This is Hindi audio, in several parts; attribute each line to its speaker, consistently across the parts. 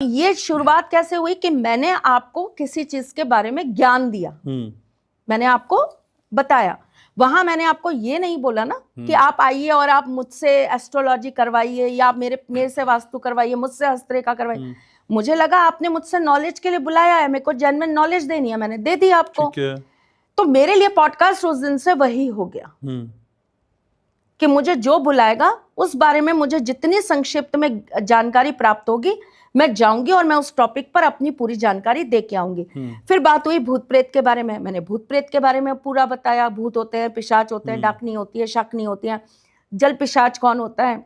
Speaker 1: ये शुरुआत कैसे हुई कि मैंने आपको किसी चीज के बारे में ज्ञान दिया, मैंने आपको बताया। वहां मैंने आपको ये नहीं बोला ना कि आप आइए और आप मुझसे एस्ट्रोलॉजी करवाइए या आप मेरे से वास्तु करवाइए, मुझसे हस्तरेखा करवाइए। मुझे लगा आपने मुझसे नॉलेज के लिए बुलाया है, मेरे को जेन्युइन नॉलेज देनी है, मैंने दे दी आपको। तो मेरे लिए पॉडकास्ट उस दिन से वही हो गया कि मुझे जो बुलाएगा उस बारे में मुझे जितनी संक्षिप्त में जानकारी प्राप्त होगी मैं जाऊंगी और मैं उस टॉपिक पर अपनी पूरी जानकारी दे के आऊंगी। फिर बात हुई भूत प्रेत के बारे में, मैंने भूत प्रेत के बारे में पूरा बताया। भूत होते हैं, पिशाच होते हैं, डाकनी होती है, शाकनी होती है। जल पिशाच कौन होता है,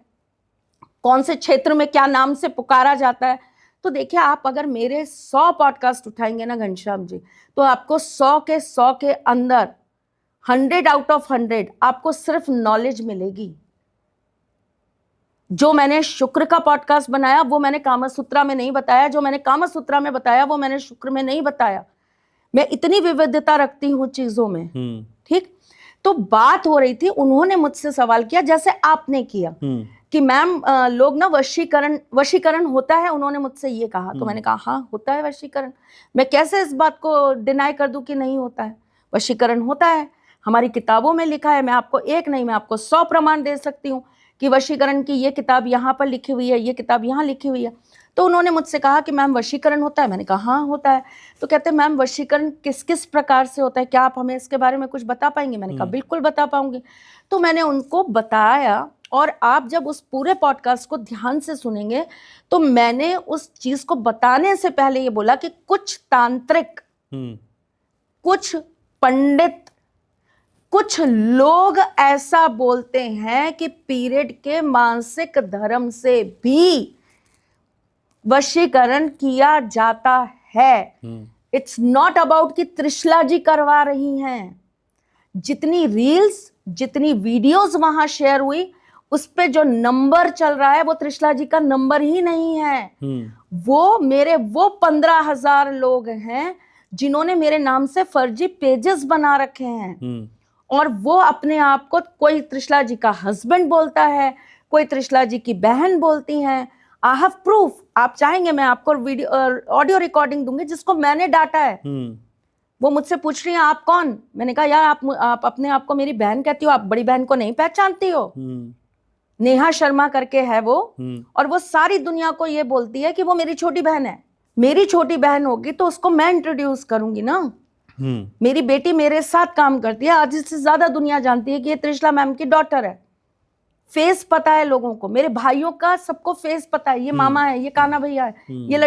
Speaker 1: कौन से क्षेत्र में क्या नाम से पुकारा जाता है। तो देखिए, आप अगर मेरे 100 पॉडकास्ट उठाएंगे ना घनश्याम जी, तो आपको 100 के अंदर 100 आउट ऑफ 100 आपको सिर्फ नॉलेज मिलेगी। जो मैंने शुक्र का पॉडकास्ट बनाया वो मैंने कामसूत्रा में नहीं बताया, जो मैंने कामसूत्रा में बताया वो मैंने शुक्र में नहीं बताया। मैं इतनी विविधता रखती हूं चीजों में, ठीक। तो बात हो रही थी, उन्होंने मुझसे सवाल किया जैसे आपने किया कि मैम लोग ना वशीकरण होता है, उन्होंने मुझसे ये कहा। तो मैंने कहा हाँ होता है वशीकरण, मैं कैसे इस बात को डिनाई कर दूं कि नहीं होता है। वशीकरण होता है, हमारी किताबों में लिखा है। मैं आपको एक नहीं, मैं आपको 100 प्रमाण दे सकती हूँ कि वशीकरण की ये किताब यहाँ पर लिखी हुई है, ये किताब यहाँ लिखी हुई है। तो उन्होंने मुझसे कहा कि मैम वशीकरण होता है, मैंने कहा हाँ होता है। तो कहते हैं मैम वशीकरण किस किस प्रकार से होता है, क्या आप हमें इसके बारे में कुछ बता पाएंगे। मैंने कहा बिल्कुल बता पाऊंगी। तो मैंने उनको बताया, और आप जब उस पूरे पॉडकास्ट को ध्यान से सुनेंगे तो मैंने उस चीज को बताने से पहले ये बोला कि कुछ तांत्रिक, कुछ पंडित, कुछ लोग ऐसा बोलते हैं कि पीरियड के मानसिक धर्म से भी वशीकरण किया जाता है। इट्स नॉट अबाउट कि त्रिशला जी करवा रही हैं। जितनी रील्स, जितनी वीडियोस वहां शेयर हुई, उस पे जो नंबर चल रहा है वो त्रिशला जी का नंबर ही नहीं है। वो मेरे 15,000 लोग हैं जिन्होंने मेरे नाम से फर्जी पेजेस बना रखे हैं, और वो अपने आप को कोई त्रिशला जी का हस्बैंड बोलता है, कोई त्रिशला जी की बहन बोलती हैं। आई हैव प्रूफ, आप चाहेंगे मैं आपको वीडियो ऑडियो रिकॉर्डिंग दूंगी जिसको मैंने डाटा है। वो मुझसे पूछ रही है आप कौन। मैंने कहा यार आप अपने आप को मेरी बहन कहती हो, आप बड़ी बहन को नहीं पहचानती हो। नेहा शर्मा करके है वो, और वो सारी दुनिया को ये बोलती है कि वो मेरी छोटी बहन है। मेरी छोटी बहन होगी तो उसको मैं इंट्रोड्यूस करूंगी ना। मेरी बेटी मेरे साथ काम करती है, आज इससे ज्यादा दुनिया जानती है कि ये त्रिशला मैम की डॉटर है। फेस पता है लोगों को, मेरे भाइयों का सबको फेस पता है, ये मामा है, ये काना भैया है, ये